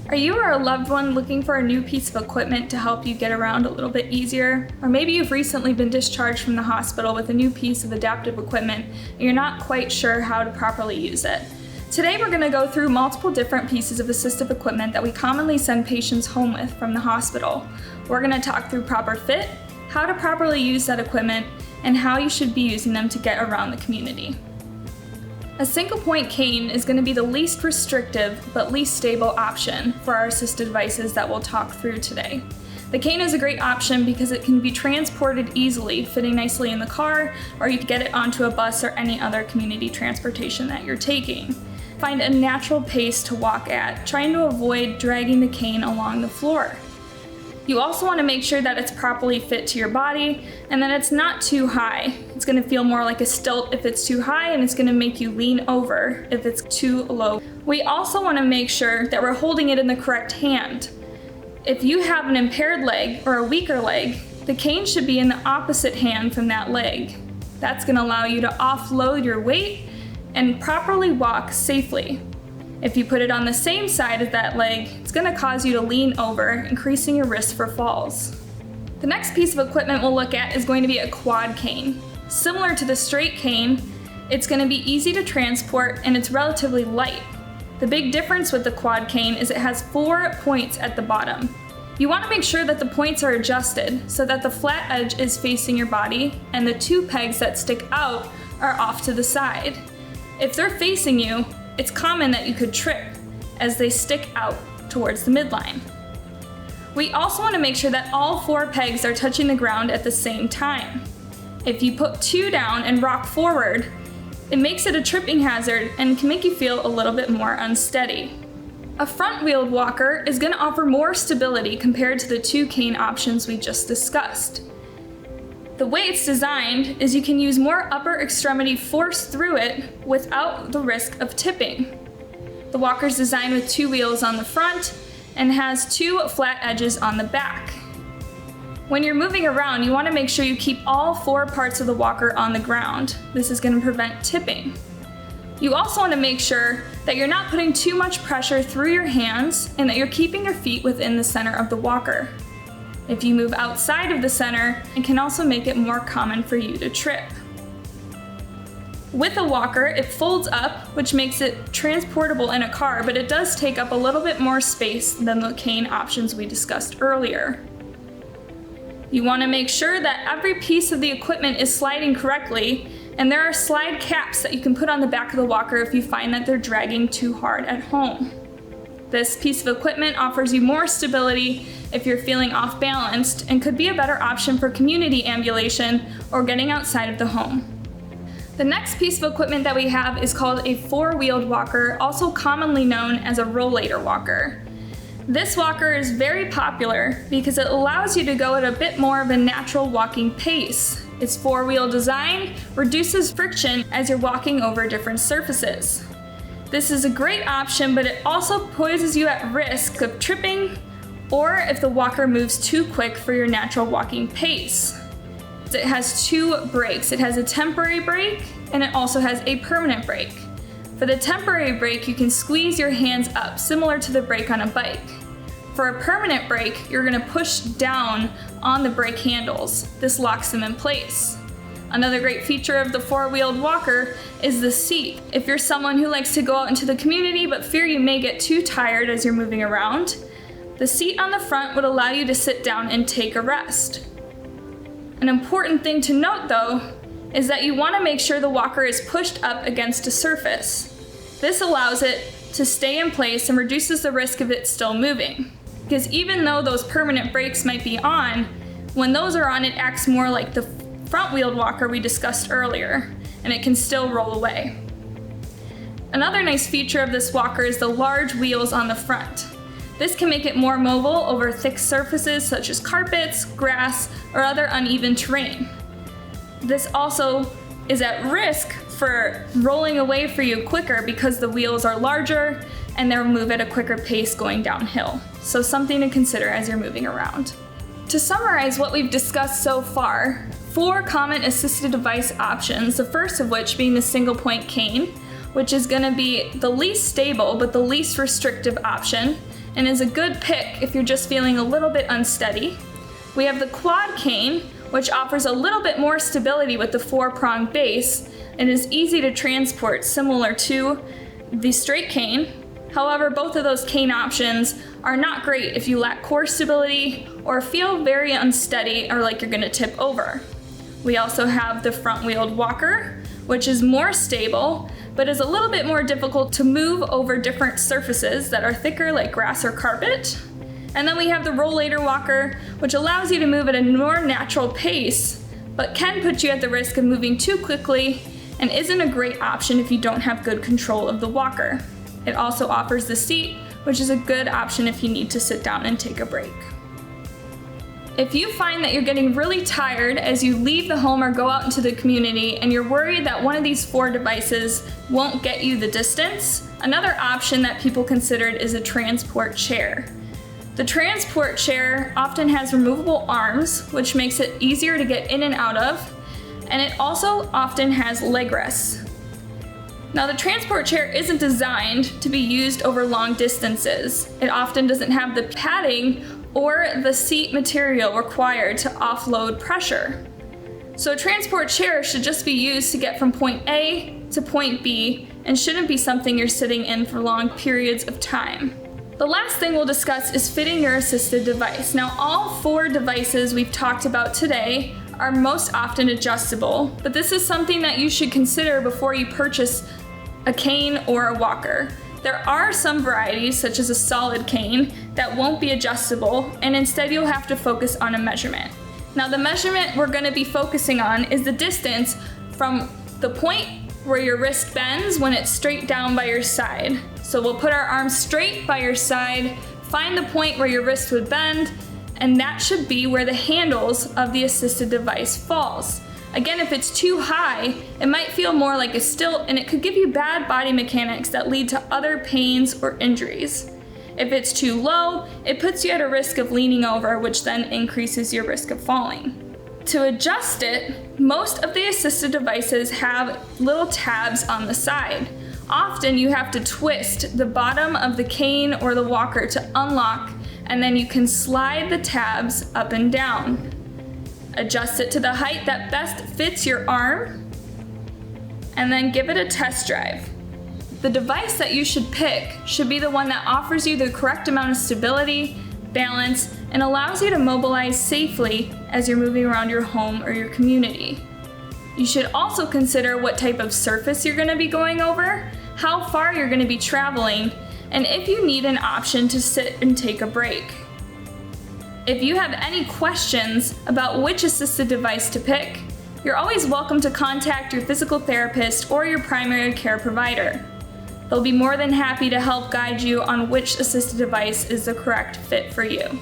Are you or a loved one looking for a new piece of equipment to help you get around a little bit easier? Or maybe you've recently been discharged from the hospital with a new piece of adaptive equipment and you're not quite sure how to properly use it. Today we're going to go through multiple different pieces of assistive equipment that we commonly send patients home with from the hospital. We're going to talk through proper fit, how to properly use that equipment, and how you should be using them to get around the community. A single point cane is going to be the least restrictive but least stable option for our assisted devices that we'll talk through today. The cane is a great option because it can be transported easily, fitting nicely in the car, or you can get it onto a bus or any other community transportation that you're taking. Find a natural pace to walk at, trying to avoid dragging the cane along the floor. You also want to make sure that it's properly fit to your body and that it's not too high. It's going to feel more like a stilt if it's too high, and it's going to make you lean over if it's too low. We also want to make sure that we're holding it in the correct hand. If you have an impaired leg or a weaker leg, the cane should be in the opposite hand from that leg. That's going to allow you to offload your weight and properly walk safely. If you put it on the same side as that leg, it's going to cause you to lean over, increasing your risk for falls. The next piece of equipment we'll look at is going to be a quad cane. Similar to the straight cane, it's going to be easy to transport and it's relatively light. The big difference with the quad cane is it has 4 points at the bottom. You want to make sure that the points are adjusted so that the flat edge is facing your body and the 2 pegs that stick out are off to the side. If they're facing you, it's common that you could trip as they stick out towards the midline. We also want to make sure that all 4 pegs are touching the ground at the same time. If you put 2 down and rock forward, it makes it a tripping hazard and can make you feel a little bit more unsteady. A front-wheeled walker is going to offer more stability compared to the 2 cane options we just discussed. The way it's designed is you can use more upper extremity force through it without the risk of tipping. The walker is designed with 2 wheels on the front and has 2 flat edges on the back. When you're moving around, you want to make sure you keep all 4 parts of the walker on the ground. This is going to prevent tipping. You also want to make sure that you're not putting too much pressure through your hands and that you're keeping your feet within the center of the walker. If you move outside of the center, it can also make it more common for you to trip. With a walker, it folds up, which makes it transportable in a car, but it does take up a little bit more space than the cane options we discussed earlier. You want to make sure that every piece of the equipment is sliding correctly, and there are slide caps that you can put on the back of the walker if you find that they're dragging too hard at home. This piece of equipment offers you more stability if you're feeling off balanced and could be a better option for community ambulation or getting outside of the home. The next piece of equipment that we have is called a 4-wheeled walker, also commonly known as a rollator walker. This walker is very popular because it allows you to go at a bit more of a natural walking pace. Its 4-wheel design reduces friction as you're walking over different surfaces. This is a great option, but it also poses you at risk of tripping or if the walker moves too quick for your natural walking pace. It has 2 brakes. It has a temporary brake and it also has a permanent brake. For the temporary brake, you can squeeze your hands up, similar to the brake on a bike. For a permanent brake, you're going to push down on the brake handles. This locks them in place. Another great feature of the 4-wheeled walker is the seat. If you're someone who likes to go out into the community but fear you may get too tired as you're moving around, the seat on the front would allow you to sit down and take a rest. An important thing to note though is that you want to make sure the walker is pushed up against a surface. This allows it to stay in place and reduces the risk of it still moving. Because even though those permanent brakes might be on, when those are on, it acts more like the front-wheeled walker we discussed earlier, and it can still roll away. Another nice feature of this walker is the large wheels on the front. This can make it more mobile over thick surfaces such as carpets, grass, or other uneven terrain. This also is at risk for rolling away for you quicker because the wheels are larger and they'll move at a quicker pace going downhill. So something to consider as you're moving around. To summarize what we've discussed so far, 4 common assisted device options, the first of which being the single point cane, which is going to be the least stable but the least restrictive option, and is a good pick if you're just feeling a little bit unsteady. We have the quad cane, which offers a little bit more stability with the 4-pronged base and is easy to transport, similar to the straight cane. However, both of those cane options are not great if you lack core stability or feel very unsteady or like you're going to tip over. We also have the front-wheeled walker, which is more stable, but is a little bit more difficult to move over different surfaces that are thicker like grass or carpet. And then we have the rollator walker, which allows you to move at a more natural pace, but can put you at the risk of moving too quickly and isn't a great option if you don't have good control of the walker. It also offers the seat, which is a good option if you need to sit down and take a break. If you find that you're getting really tired as you leave the home or go out into the community and you're worried that one of these 4 devices won't get you the distance, another option that people considered is a transport chair. The transport chair often has removable arms, which makes it easier to get in and out of, and it also often has leg rests. Now, the transport chair isn't designed to be used over long distances. It often doesn't have the padding or the seat material required to offload pressure. So a transport chair should just be used to get from point A to point B and shouldn't be something you're sitting in for long periods of time. The last thing we'll discuss is fitting your assisted device. Now, all 4 devices we've talked about today are most often adjustable, but this is something that you should consider before you purchase a cane or a walker. There are some varieties, such as a solid cane, that won't be adjustable, and instead you'll have to focus on a measurement. Now, the measurement we're going to be focusing on is the distance from the point where your wrist bends when it's straight down by your side. So we'll put our arms straight by your side, find the point where your wrist would bend, and that should be where the handles of the assisted device falls. Again, if it's too high, it might feel more like a stilt, and it could give you bad body mechanics that lead to other pains or injuries. If it's too low, it puts you at a risk of leaning over, which then increases your risk of falling. To adjust it, most of the assisted devices have little tabs on the side. Often you have to twist the bottom of the cane or the walker to unlock, and then you can slide the tabs up and down. Adjust it to the height that best fits your arm, and then give it a test drive. The device that you should pick should be the one that offers you the correct amount of stability, balance, and allows you to mobilize safely as you're moving around your home or your community. You should also consider what type of surface you're going to be going over, how far you're going to be traveling, and if you need an option to sit and take a break. If you have any questions about which assisted device to pick, you're always welcome to contact your physical therapist or your primary care provider. They'll be more than happy to help guide you on which assisted device is the correct fit for you.